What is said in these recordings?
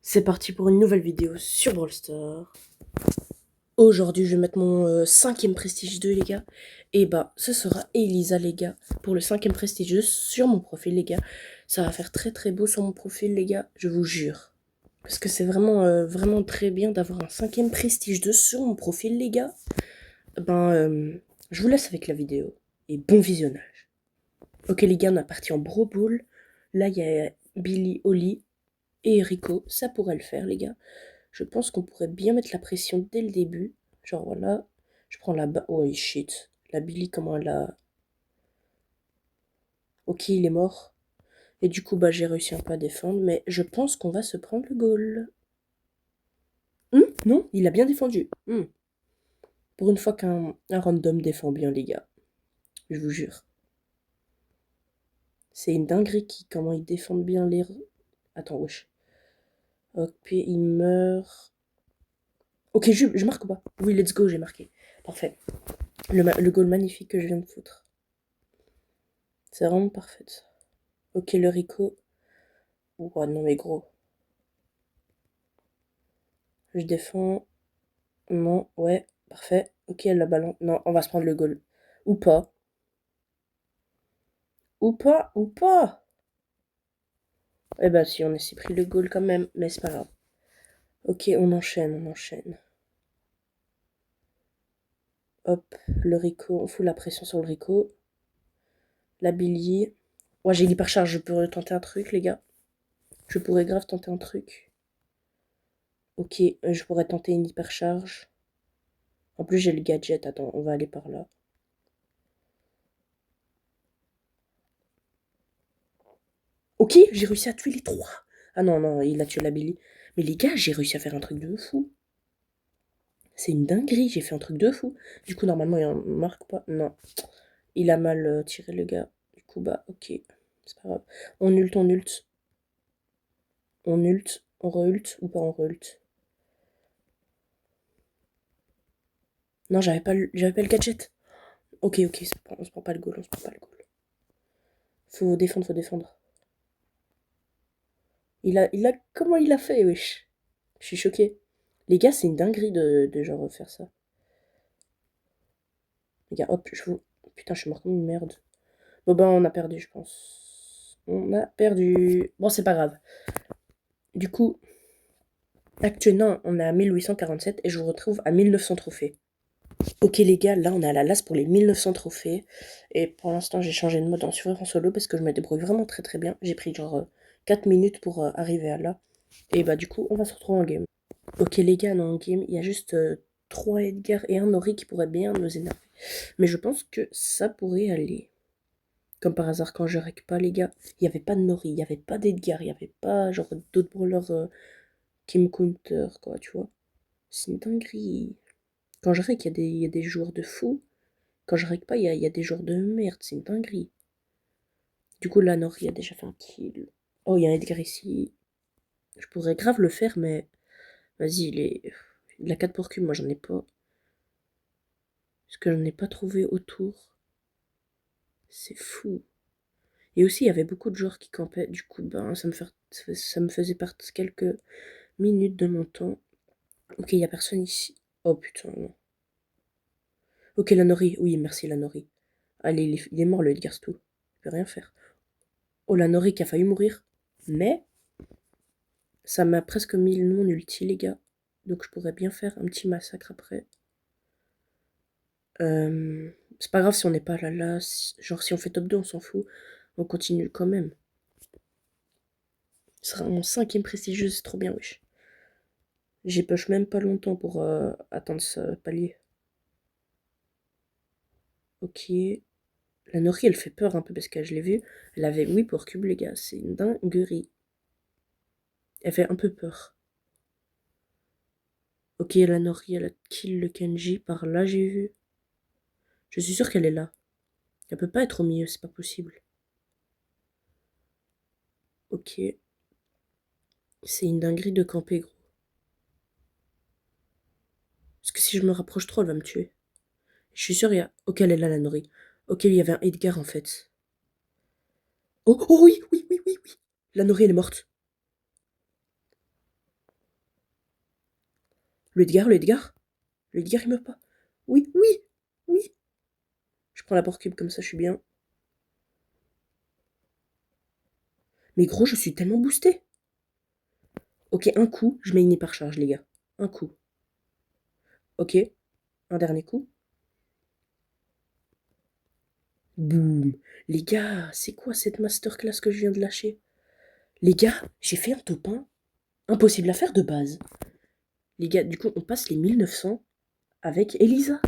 C'est parti pour une nouvelle vidéo sur Brawl Stars. Aujourd'hui, je vais mettre mon 5e Prestige 2, les gars. Et bah, ce sera Elisa, les gars, pour le 5e Prestige 2 sur mon profil, les gars. Ça va faire très très beau sur mon profil, les gars, je vous jure. Parce que c'est vraiment très bien d'avoir un 5e Prestige 2 sur mon profil, les gars. Je vous laisse avec la vidéo. Et bon visionnage. Ok, les gars, on est parti en Brawl Ball. Là, il y a Billy, Oli et Rico. Ça pourrait le faire, les gars. Je pense qu'on pourrait bien mettre la pression dès le début. Genre voilà, je prends la... Oh shit, la Billy, comment elle a... Ok, il est mort. Et du coup, bah j'ai réussi un peu à défendre, mais je pense qu'on va se prendre le goal. Non, il a bien défendu. Pour une fois qu'un random défend bien, les gars. Je vous jure. C'est une dinguerie comment ils défendent bien les... Attends, wesh. Ok, il meurt. Ok, je marque ou pas? Oui, let's go, j'ai marqué. Parfait. Le goal magnifique que je viens de foutre. C'est vraiment parfait. Ok, le Rico. Oh non mais gros. Je défends. Non, ouais, parfait. Ok, elle la ballon. Non, on va se prendre le goal. Ou pas. Ou pas, ou pas. Eh ben si, on s'est pris le goal quand même, mais c'est pas grave. Ok, on enchaîne. Hop, le Rico, on fout la pression sur le Rico. La Billy. Ouais, j'ai l'hypercharge, je peux tenter un truc, les gars. Je pourrais grave tenter un truc. Ok, je pourrais tenter une hypercharge. En plus, j'ai le gadget. Attends, on va aller par là. Ok, j'ai réussi à tuer les trois. Ah non, non, il a tué la Billy. Mais les gars, j'ai réussi à faire un truc de fou. C'est une dinguerie, j'ai fait un truc de fou. Du coup, normalement, il en marque pas. Non, il a mal tiré le gars. Du coup, bah, ok, c'est pas grave. On ult, on ult. On ult, on re-ult ou pas on re-ult. Non, j'avais pas le gadget. Ok, on se prend pas le goal, on se prend pas le goal. Faut défendre. Comment il a fait, wesh? Je suis choquée. Les gars, c'est une dinguerie de genre faire ça. Les gars, hop, Putain, je suis mort comme une merde. Bon ben, on a perdu, je pense. On a perdu. Bon, c'est pas grave. Du coup, actuellement, on est à 1847 et je vous retrouve à 1900 trophées. Ok les gars, là on est à la lasse pour les 1900 trophées. Et pour l'instant, j'ai changé de mode en survivant en solo parce que je me débrouille vraiment très très bien. J'ai pris genre 4 minutes pour arriver à là. Et bah du coup, on va se retrouver en game. Ok les gars, dans le game, il y a juste 3 Edgar et un Nori qui pourraient bien nous énerver. Mais je pense que ça pourrait aller. Comme par hasard, quand je rec pas, les gars, il n'y avait pas de Nori, il n'y avait pas d'Edgar, il n'y avait pas genre d'autres brawlers qui me counter, quoi, tu vois. C'est une dinguerie. Quand je rec, il y a des joueurs de fou. Quand je rec pas, il y a des joueurs de merde, c'est une dinguerie. Du coup, là, Nori a déjà fait un kill. Oh, il y a un Edgar ici. Je pourrais grave le faire, mais vas-y, il a 4 pour cul, moi j'en ai pas. Parce que j'en ai pas trouvé autour. C'est fou. Et aussi, il y avait beaucoup de joueurs qui campaient. Du coup, ben, ça me faisait perdre quelques minutes de mon temps. Ok, il n'y a personne ici. Oh putain, non. Ok, la Nori. Oui, merci, la Nori. Allez, il est mort, le Edgar Stu. Il peut rien faire. Oh, la Nori qui a failli mourir. Mais, ça m'a presque mis le nom ulti, les gars. Donc, je pourrais bien faire un petit massacre après. C'est pas grave si on n'est pas là. Genre, si on fait top 2, on s'en fout. On continue quand même. Ce sera mon 5e prestigieux, c'est trop bien, wesh. J'y push même pas longtemps pour atteindre ce palier. Ok. La Nori, elle fait peur un peu parce que je l'ai vue. Elle avait 8 pour cube, les gars. C'est une dinguerie. Elle fait un peu peur. Ok, la Nori, elle a kill le Kenji. Par là, j'ai vu. Je suis sûre qu'elle est là. Elle peut pas être au milieu, c'est pas possible. Ok. C'est une dinguerie de camper, gros. Parce que si je me rapproche trop, elle va me tuer. Je suis sûre, il y a... Ok, elle est là, la Nori. Ok, il y avait un Edgar, en fait. Oh, oh oui. La Nori, elle est morte. Le Edgar, le Edgar. Le Edgar, il meurt pas. Oui, oui, oui. Je prends la porte cube comme ça, je suis bien. Mais gros, je suis tellement boosté. Ok, un coup, je mets une hypercharge, les gars. Un coup. Ok, un dernier coup. Boum. Les gars, c'est quoi cette masterclass que je viens de lâcher? Les gars, j'ai fait un top 1. Impossible à faire de base. Les gars, du coup, on passe les 1900 avec Elisa.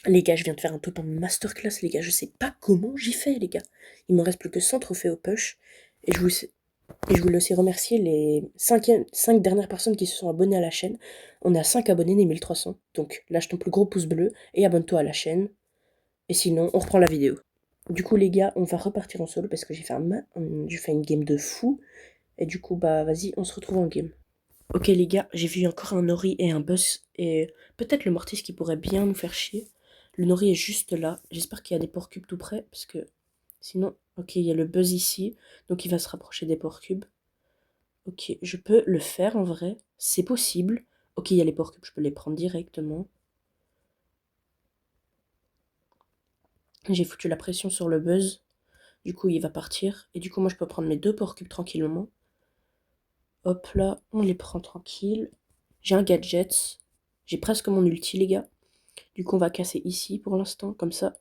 Les gars, je viens de faire un top 1 masterclass, les gars. Je sais pas comment j'ai fait, les gars. Il me reste plus que 100 trophées au push. Et je voulais aussi remercier les 5 dernières personnes qui se sont abonnées à la chaîne. On est à 5 abonnés des 1300. Donc lâche ton plus gros pouce bleu et abonne-toi à la chaîne. Et sinon, on reprend la vidéo. Du coup, les gars, on va repartir en solo parce que j'ai fait une game de fou. Et du coup, bah vas-y, on se retrouve en game. Ok les gars, j'ai vu encore un Nori et un Boss. Et peut-être le Mortis qui pourrait bien nous faire chier. Le Nori est juste là. J'espère qu'il y a des porcs cubes tout près. Parce que sinon, ok, il y a le Buzz ici. Donc il va se rapprocher des porcs cubes. Ok, je peux le faire en vrai. C'est possible. Ok, il y a les porcs cubes, je peux les prendre directement. J'ai foutu la pression sur le Buzz. Du coup, il va partir. Et du coup, moi, je peux prendre mes 2 porcs cubes tranquillement. Hop là, on les prend tranquille. J'ai un gadget. J'ai presque mon ulti, les gars. Du coup, on va casser ici pour l'instant, comme ça.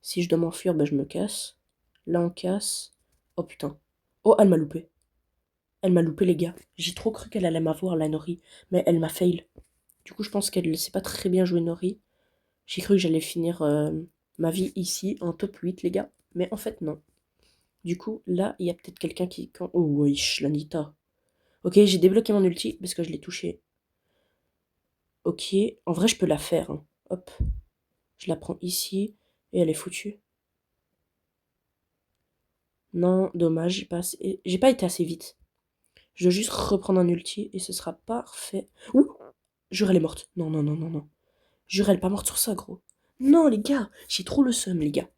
Si je dois m'enfuir, bah, je me casse. Là, on casse. Oh putain. Oh, elle m'a loupé. Elle m'a loupé, les gars. J'ai trop cru qu'elle allait m'avoir, la Nori. Mais elle m'a fail. Du coup, je pense qu'elle ne sait pas très bien jouer Nori. J'ai cru que j'allais finir ma vie ici, en top 8, les gars. Mais en fait, non. Du coup, là, il y a peut-être quelqu'un qui... Oh, wesh, la Nita. Ok, j'ai débloqué mon ulti parce que je l'ai touché. Ok, en vrai, je peux la faire. Hein. Hop, je la prends ici et elle est foutue. Non, dommage, j'ai pas été assez vite. Je dois juste reprendre un ulti et ce sera parfait. Ouh, jure, elle est morte. Non, non, non, non, non. Jure, elle est pas morte sur ça, gros. Non, les gars, j'ai trop le seum, les gars.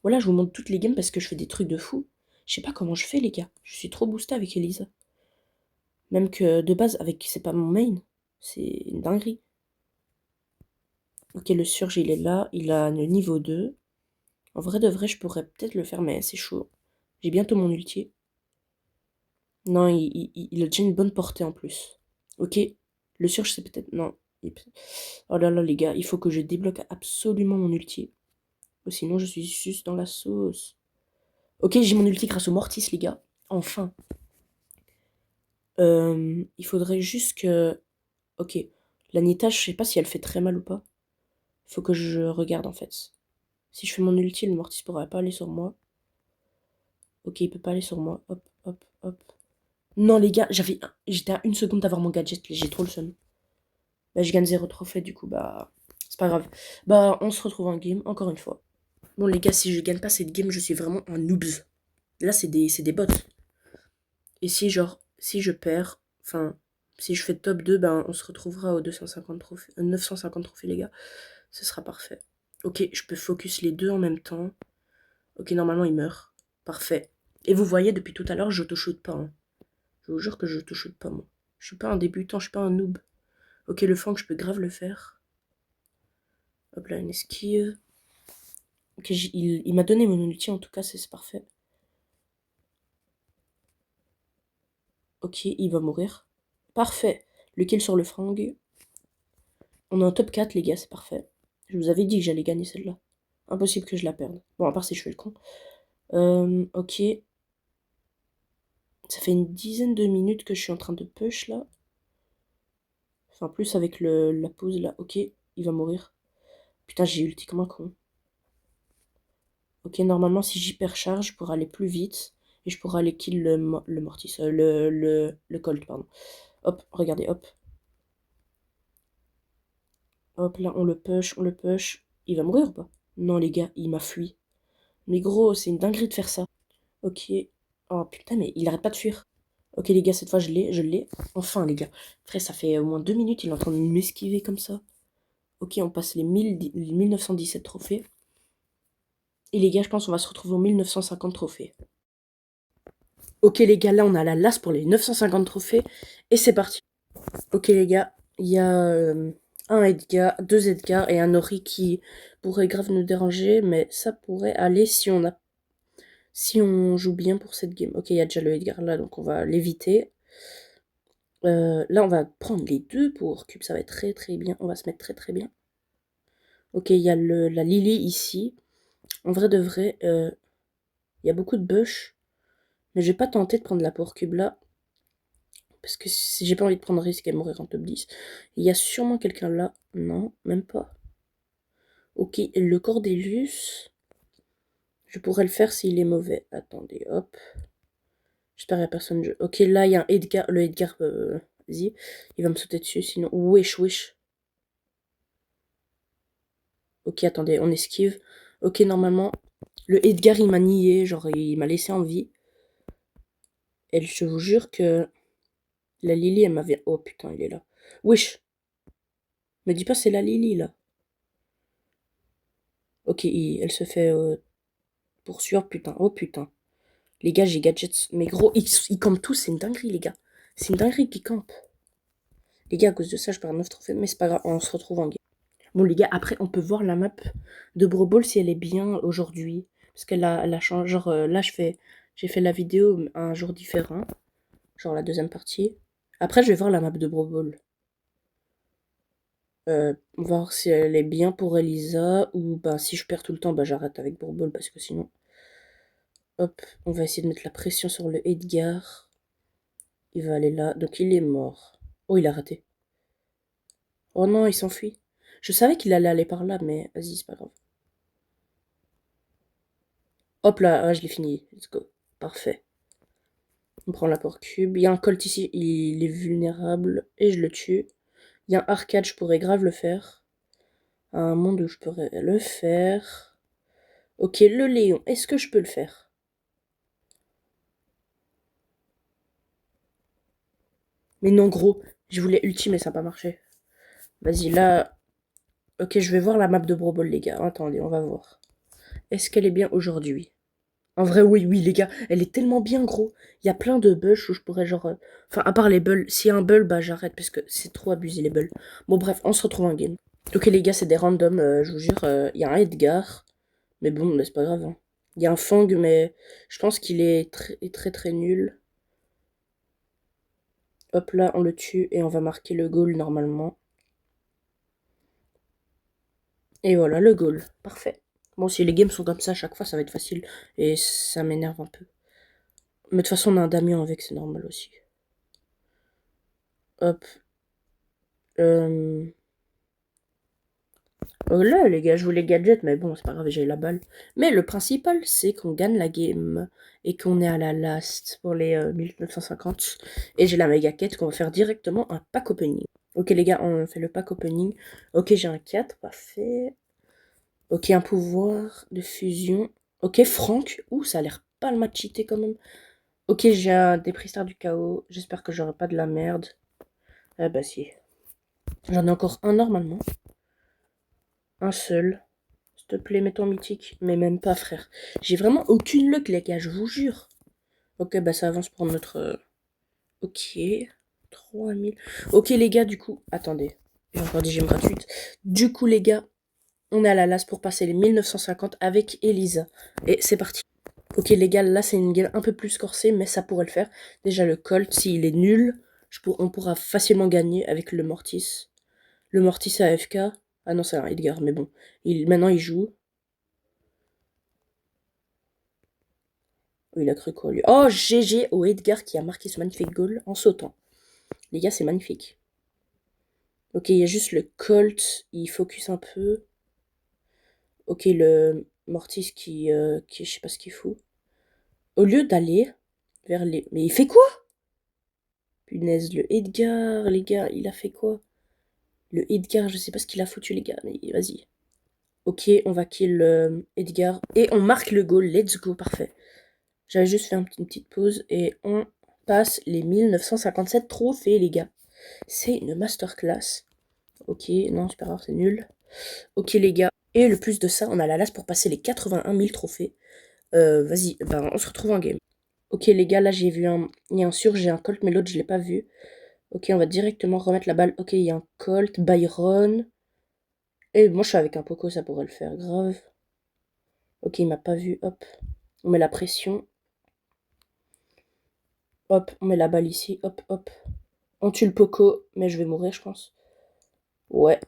Voilà, je vous montre toutes les games parce que je fais des trucs de fou. Je sais pas comment je fais, les gars. Je suis trop boosté avec Elisa. Même que de base, avec c'est pas mon main. C'est une dinguerie. Ok, le surge, il est là. Il a le niveau 2. En vrai de vrai, je pourrais peut-être le faire, mais c'est chaud. J'ai bientôt mon ulti. Non, il a déjà une bonne portée en plus. Ok, le surge, c'est peut-être... Non. Oh là là, les gars, il faut que je débloque absolument mon ulti. Sinon, je suis juste dans la sauce. Ok, j'ai mon ulti grâce au Mortis, les gars. Enfin. Il faudrait juste que... Ok. La Nita, je sais pas si elle fait très mal ou pas. Faut que je regarde, en fait. Si je fais mon ulti, le Mortis pourrait pas aller sur moi. Ok, il peut pas aller sur moi. Hop, hop, hop. Non, les gars, j'étais à 1 seconde d'avoir mon gadget. J'ai trop le seum. Bah, je gagne 0 trophée, du coup, bah... C'est pas grave. Bah, on se retrouve en game, encore une fois. Bon, les gars, si je gagne pas cette game, je suis vraiment un noobs. Là, c'est des bots. Et si, genre, si je perds... Enfin, si je fais top 2, ben, on se retrouvera aux 250 trophées, 950 trophées, les gars. Ce sera parfait. Ok, je peux focus les deux en même temps. Ok, normalement, il meurt. Parfait. Et vous voyez, depuis tout à l'heure, je shoot pas. Hein. Je vous jure que je shoot pas, moi. Je suis pas un débutant, je suis pas un noob. Ok, le flank, je peux grave le faire. Hop là, une esquive. Ok, il m'a donné mon ulti, en tout cas, c'est parfait. Ok, il va mourir. Parfait. Le kill sur le fang. On est en top 4, les gars, c'est parfait. Je vous avais dit que j'allais gagner celle-là. Impossible que je la perde. Bon, à part si je fais le con. Ok. Ça fait une dizaine de minutes que je suis en train de push, là. Enfin, plus avec la pause, là. Ok, il va mourir. Putain, j'ai ulti comme un con. Ok, normalement, si j'hypercharge, je pourrais aller plus vite. Et je pourrais aller kill le Mortis. Le Colt, pardon. Hop, regardez, hop. Hop, là, on le push, on le push. Il va mourir ou pas? Non, les gars, il m'a fui. Mais gros, c'est une dinguerie de faire ça. Ok. Oh putain, mais il arrête pas de fuir. Ok, les gars, cette fois, je l'ai. Enfin, les gars. Après, ça fait au moins 2 minutes, il est en train de m'esquiver comme ça. Ok, on passe les 1917 trophées. Et les gars, je pense qu'on va se retrouver aux 1950 trophées. Ok, les gars, là, on a la lasse pour les 950 trophées. Et c'est parti. Ok les gars, il y a un Edgar, deux Edgar et un Ori qui pourrait grave nous déranger, mais ça pourrait aller si on joue bien pour cette game. Ok, il y a déjà le Edgar là, donc on va l'éviter. Là, on va prendre les deux pour cube, ça va être très très bien. On va se mettre très très bien. Ok, il y a la Lily ici. En vrai de vrai, il y a beaucoup de bush, mais je vais pas tenter de prendre la Power Cube là, parce que si j'ai pas envie de prendre risque et mourir en top 10. Il y a sûrement quelqu'un là. Non, même pas. Ok, le Cordelius, je pourrais le faire s'il est mauvais. Attendez, hop. J'espère qu'il n'y a personne. Ok, là, il y a un Edgar. Le Edgar, vas-y. Il va me sauter dessus, sinon. Wesh, wesh. Ok, attendez, on esquive. Ok, normalement, le Edgar, il m'a nié. Genre, il m'a laissé en vie. Et je vous jure que la Lily, elle m'avait... Oh, putain, il est là. Wesh. Me dis pas c'est la Lily, là. Ok, elle se fait poursuivre, putain. Oh, putain. Les gars, j'ai gadgets. Mais gros, ils campent tous. C'est une dinguerie, les gars. C'est une dinguerie qu'ils campent. Les gars, à cause de ça, je perds 9 trophées, mais c'est pas grave, on se retrouve en game. Bon, les gars, après, on peut voir la map de Brawl Ball si elle est bien aujourd'hui. Parce qu'elle a changé. Genre, là, j'ai fait la vidéo un jour différent. Genre, la deuxième partie. Après, je vais voir la map de Brawl Ball. Voir si elle est bien pour Elisa. Ou bah, si je perds tout le temps, bah, j'arrête avec Brawl Ball. Parce que sinon. Hop, on va essayer de mettre la pression sur le Edgar. Il va aller là. Donc, il est mort. Oh, il a raté. Oh non, il s'enfuit. Je savais qu'il allait aller par là, mais vas-y, c'est pas grave. Hop là, ah, je l'ai fini. Let's go. Parfait. On prend la porte cube. Il y a un Colt ici, il est vulnérable. Et je le tue. Il y a un arcade, je pourrais grave le faire. Un monde où je pourrais le faire. Ok, le Léon, est-ce que je peux le faire? Mais non, gros. Je voulais ulti, mais ça n'a pas marché. Vas-y, là. Ok, je vais voir la map de Brawl Ball, les gars. Attendez, on va voir. Est-ce qu'elle est bien aujourd'hui? En vrai, oui, oui, les gars, elle est tellement bien, gros. Il y a plein de bulls où je pourrais, genre... Enfin, à part les bulls. S'il y a un bull, bah j'arrête, parce que c'est trop abusé, les bulls. Bon, bref, on se retrouve en game. Ok, les gars, c'est des randoms, je vous jure. Il y a un Edgar. Mais bon, mais c'est pas grave. Hein. Il y a un Fang, mais je pense qu'il est très, très, très nul. Hop là, on le tue, et on va marquer le goal, normalement. Et voilà, le goal. Parfait. Bon, si les games sont comme ça à chaque fois, ça va être facile. Et ça m'énerve un peu. Mais de toute façon, on a un Damien avec, c'est normal aussi. Hop. Oh là, les gars, je voulais gadget, mais bon, c'est pas grave, j'ai la balle. Mais le principal, c'est qu'on gagne la game et qu'on est à la last pour les 1950. Et j'ai la méga quête qu'on va faire directement un pack opening. Ok, les gars, on fait le pack opening. Ok, j'ai un 4, parfait. Ok, un pouvoir de fusion. Ok, Franck. Ouh, ça a l'air pas le match cheaté quand même. Ok, j'ai un dépristar du chaos. J'espère que j'aurai pas de la merde. Ah bah si. J'en ai encore un normalement. Un seul. S'il te plaît, mets ton mythique. Mais même pas, frère. J'ai vraiment aucune luck, les gars, je vous jure. Ok, bah ça avance pour notre... Ok. 3000. Ok, les gars, du coup... Attendez. J'ai encore dit gemme gratuite. Du coup, les gars, on est à la lasse pour passer les 1950 avec Elisa. Et c'est parti. Ok, les gars, là, c'est une game un peu plus corsée, mais ça pourrait le faire. Déjà, le Colt, s'il est nul, on pourra facilement gagner avec le Mortis. Le Mortis AFK. Ah non, c'est un Edgar, mais bon. Maintenant, il joue. Oh, il a cru quoi, lui? Oh, GG au Edgar qui a marqué ce magnifique goal en sautant. Les gars, c'est magnifique. Ok, il y a juste le Colt. Il focus un peu. Ok, le Mortis qui je sais pas ce qu'il fout. Au lieu d'aller vers les... Mais il fait quoi? Punaise, le Edgar, les gars, il a fait quoi? Le Edgar, je sais pas ce qu'il a foutu, les gars, mais vas-y. Ok, on va kill Edgar. Et on marque le goal, let's go, parfait. J'avais juste fait une petite pause et on passe les 1957 trophées, les gars. C'est une masterclass. Ok, non, c'est pas grave, c'est nul. Ok, les gars. Et le plus de ça, on a la lasse pour passer les 81 000 trophées. Vas-y, ben, on se retrouve en game. Ok, les gars, là, j'ai vu un... Il y a un surge, j'ai un Colt, mais l'autre, je l'ai pas vu. Ok, on va directement remettre la balle. Ok, il y a un Colt, Byron. Et moi, je suis avec un Poco, ça pourrait le faire, grave. Ok, il m'a pas vu, hop. On met la pression. Hop, on met la balle ici, hop, hop. On tue le Poco, mais je vais mourir, je pense. Ouais.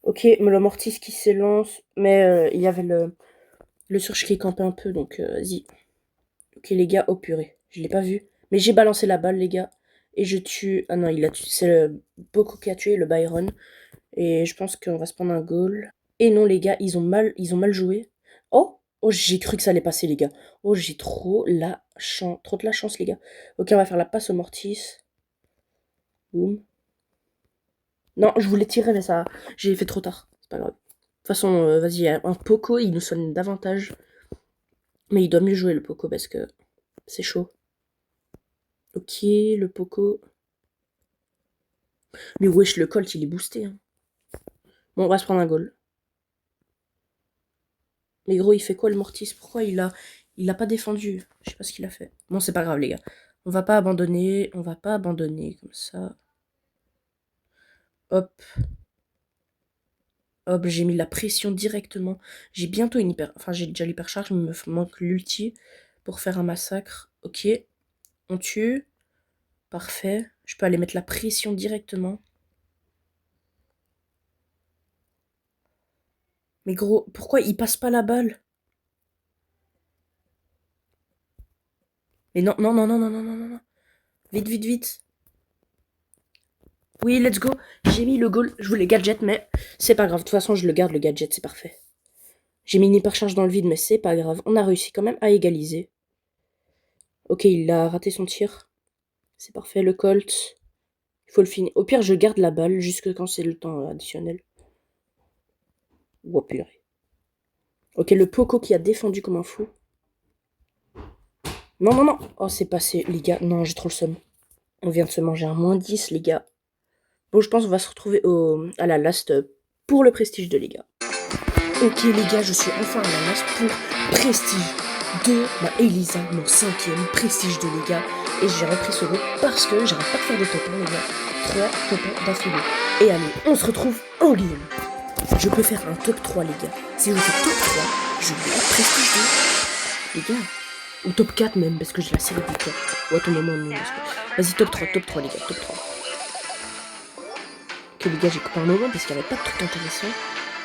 Ok, mais le Mortis qui s'élance. Mais il y avait le Surge qui campait un peu, donc vas-y. Ok, les gars, oh purée, je l'ai pas vu. Mais j'ai balancé la balle, les gars. Et je tue... Ah non, il a tué. C'est le Poco qui a tué, le Byron. Et je pense qu'on va se prendre un goal. Et non, les gars, ils ont mal joué. Oh, oh, j'ai cru que ça allait passer, les gars. Oh, j'ai trop de la chance, les gars. Ok, on va faire la passe au Mortis. Boum. Non, je voulais tirer, mais ça, j'ai fait trop tard. C'est pas grave. De toute façon, vas-y, un Poco, il nous sonne davantage. Mais il doit mieux jouer, le Poco, parce que c'est chaud. Ok, le Poco. Mais wesh, le Colt, il est boosté. Hein. Bon, on va se prendre un goal. Mais gros, il fait quoi, le Mortis? Pourquoi il a pas défendu? Je sais pas ce qu'il a fait. Bon, c'est pas grave, les gars. On va pas abandonner. On va pas abandonner comme ça. Hop. Hop, j'ai mis la pression directement. J'ai bientôt une hyper... Enfin, j'ai déjà l'hypercharge, mais il me manque l'ulti pour faire un massacre. Ok. On tue. Parfait. Je peux aller mettre la pression directement. Mais gros, pourquoi il passe pas la balle? Mais non, non, non, non, non, non, non, non. Vite, vite, vite. Oui, let's go. J'ai mis le goal. Je voulais gadget, mais c'est pas grave. De toute façon, je le garde, le gadget, c'est parfait. J'ai mis une hypercharge dans le vide, mais c'est pas grave. On a réussi quand même à égaliser. Ok, il a raté son tir. C'est parfait, le Colt. Il faut le finir. Au pire, je garde la balle jusque quand c'est le temps additionnel. Oh purée. Ok, le Poco qui a défendu comme un fou. Non, non, non. Oh, c'est passé, les gars. Non, j'ai trop le seum. On vient de se manger un -10, les gars. Bon, je pense qu'on va se retrouver à la last pour le prestige de les gars. Ok, les gars, je suis enfin à la last pour prestige de ma Elisa, mon 5e prestige de les gars. Et j'ai repris ce lot parce que j'arrête pas de faire des top 1, les gars. 3 top 1 d'affilée. Et allez, on se retrouve en game. Je peux faire un top 3, les gars. Si je fais top 3, je vais être prestige 2. Les gars. Ou top 4 même, parce que j'ai la série du top. Ou à ton moment, non. Vas-y, top 3, les gars, top 3. Ok, les gars, j'ai coupé un moment parce qu'il n'y avait pas de truc intéressant.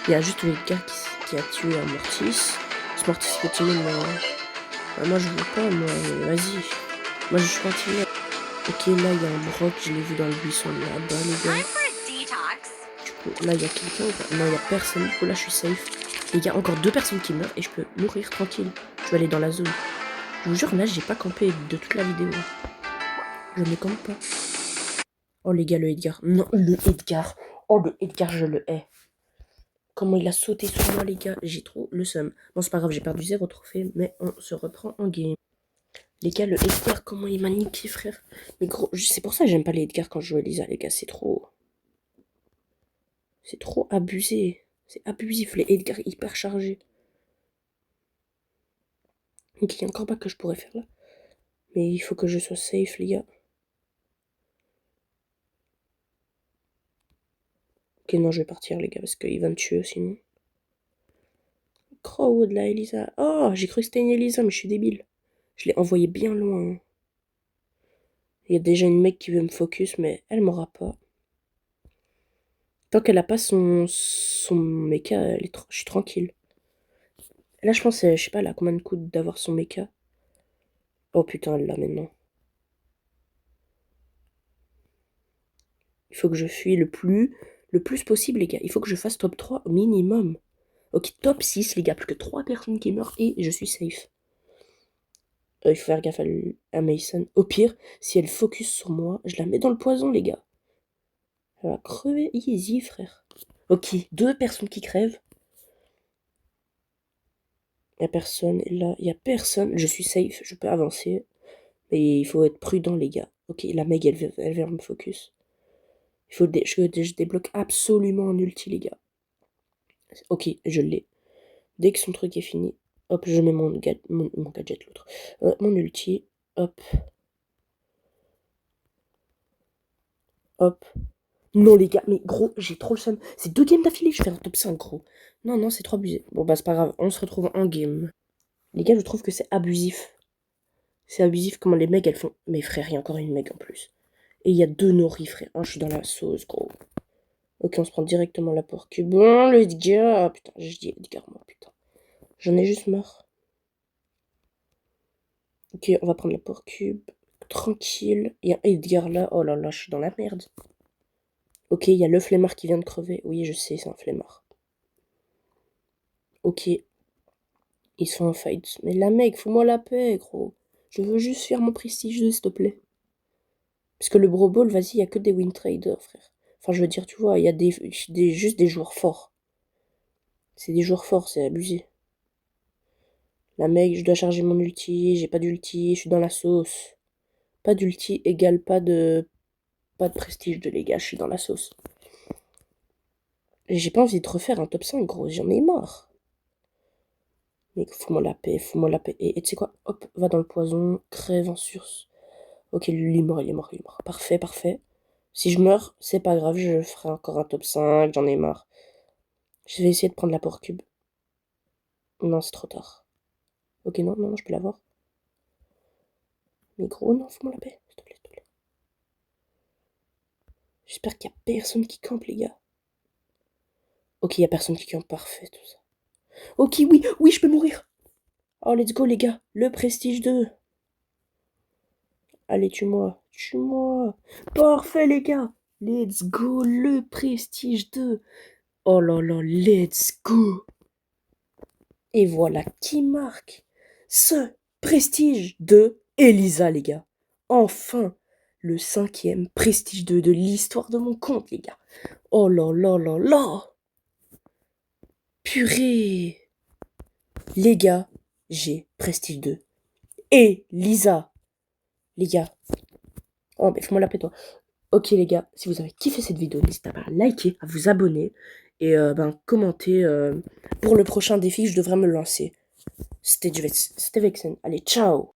Il y a juste le gars qui a tué un Mortis. Ce Mortis peut tuer, mais moi je veux pas, moi, vas-y. Moi je suis pas timide. Ok, là il y a un Brock, je l'ai vu dans le buisson là-bas, les gars. Du coup, là il y a quelqu'un ou pas? Non, il y a personne. Du coup, là je suis safe. Les gars, encore 2 personnes qui meurent et je peux mourir tranquille. Je vais aller dans la zone. Je vous jure, là j'ai pas campé de toute la vidéo. Je ne campe pas. Oh les gars, le Edgar. Non, le Edgar. Oh le Edgar, je le hais. Comment il a sauté sur moi, les gars. J'ai trop le seum. Bon, c'est pas grave, j'ai perdu 0 trophée, mais on se reprend en game. Les gars, le Edgar, comment il m'a niqué, frère. Mais gros, c'est pour ça que j'aime pas les Edgar quand je joue Elisa, les gars. C'est trop... C'est trop abusé. C'est abusif, les Edgar hyper chargés. Ok, il y a encore pas que je pourrais faire là. Mais il faut que je sois safe, les gars. Ok, non, je vais partir, les gars, parce qu'il va me tuer sinon. Crow de la Elisa. Oh, j'ai cru que c'était une Elisa, mais je suis débile. Je l'ai envoyé bien loin. Il y a déjà une mec qui veut me focus, mais elle m'aura pas. Tant qu'elle a pas son mecha, je suis tranquille. Là, je pense, je sais pas, elle a combien de coups d'avoir son mecha. Oh putain, elle l'a maintenant. Il faut que je fuis le plus possible, les gars. Il faut que je fasse top 3 au minimum. Ok, top 6, les gars. Plus que 3 personnes qui meurent et je suis safe. Il faut faire gaffe à Mason. Au pire, si elle focus sur moi, je la mets dans le poison, les gars. Elle va crever easy, frère. Ok, 2 personnes qui crèvent. Il n'y a personne. Là, il n'y a personne. Je suis safe. Je peux avancer. Mais il faut être prudent, les gars. Ok, la Meg, elle vient me focus. Il faut que je débloque absolument un ulti, les gars. Ok, je l'ai. Dès que son truc est fini, hop, je mets mon gadget, l'autre. Mon ulti, hop. Hop. Non, les gars, mais gros, j'ai trop le seum. C'est 2 games d'affilée, je fais un top 5, gros. Non, non, c'est trop abusé. Bon, bah, c'est pas grave, on se retrouve en game. Les gars, je trouve que c'est abusif. C'est abusif comment les mecs, elles font... Mais frère, il y a encore une mec en plus. Et il y a 2 Nori, frère. Oh, je suis dans la sauce, gros. Ok, on se prend directement la porc cube. Bon, le Edgar. Ah, putain, je dis Edgar, moi, putain. J'en ai juste marre. Ok, on va prendre la porc cube. Tranquille. Il y a un Edgar là. Oh là là, je suis dans la merde. Ok, il y a le flemmard qui vient de crever. Oui, je sais, c'est un flemmard. Ok. Ils sont en fight. Mais la mec, fous-moi la paix, gros. Je veux juste faire mon prestige, s'il te plaît. Parce que le Bro Ball, vas-y, il n'y a que des win traders, frère. Enfin, je veux dire, tu vois, il y a juste des joueurs forts. C'est des joueurs forts, c'est abusé. La mec, je dois charger mon ulti, j'ai pas d'ulti, je suis dans la sauce. Pas d'ulti égale pas de prestige de les gars, je suis dans la sauce. Et j'ai pas envie de refaire un top 5, gros, j'en ai marre. Mais fous-moi la paix, fous-moi la paix. Et tu sais quoi, hop, va dans le poison, crève en surse. Ok, lui, il est mort, il est mort, il est mort. Parfait, parfait. Si je meurs, c'est pas grave, je ferai encore un top 5, j'en ai marre. Je vais essayer de prendre la porc cube. Non, c'est trop tard. Ok, non, non, non, je peux l'avoir. Mais gros, non, fous-moi la paix, s'il te plaît, s'il te plaît. J'espère qu'il y a personne qui campe, les gars. Ok, il y a personne qui campe, parfait, tout ça. Ok, oui, oui, je peux mourir. Oh, let's go, les gars. Le prestige 2. Allez, tue-moi, tue-moi. Parfait, les gars. Let's go, le prestige 2. Oh là là, let's go. Et voilà qui marque ce prestige de Elisa, les gars. Enfin, le 5e prestige 2 de l'histoire de mon compte, les gars. Oh là là là là. Purée. Les gars, j'ai prestige 2. Et Lisa. Les gars. Oh, mais fais-moi la paix, toi. Ok, les gars, si vous avez kiffé cette vidéo, n'hésitez pas à liker, à vous abonner et commenter pour le prochain défi que je devrais me lancer. C'était Vexen. Allez, ciao!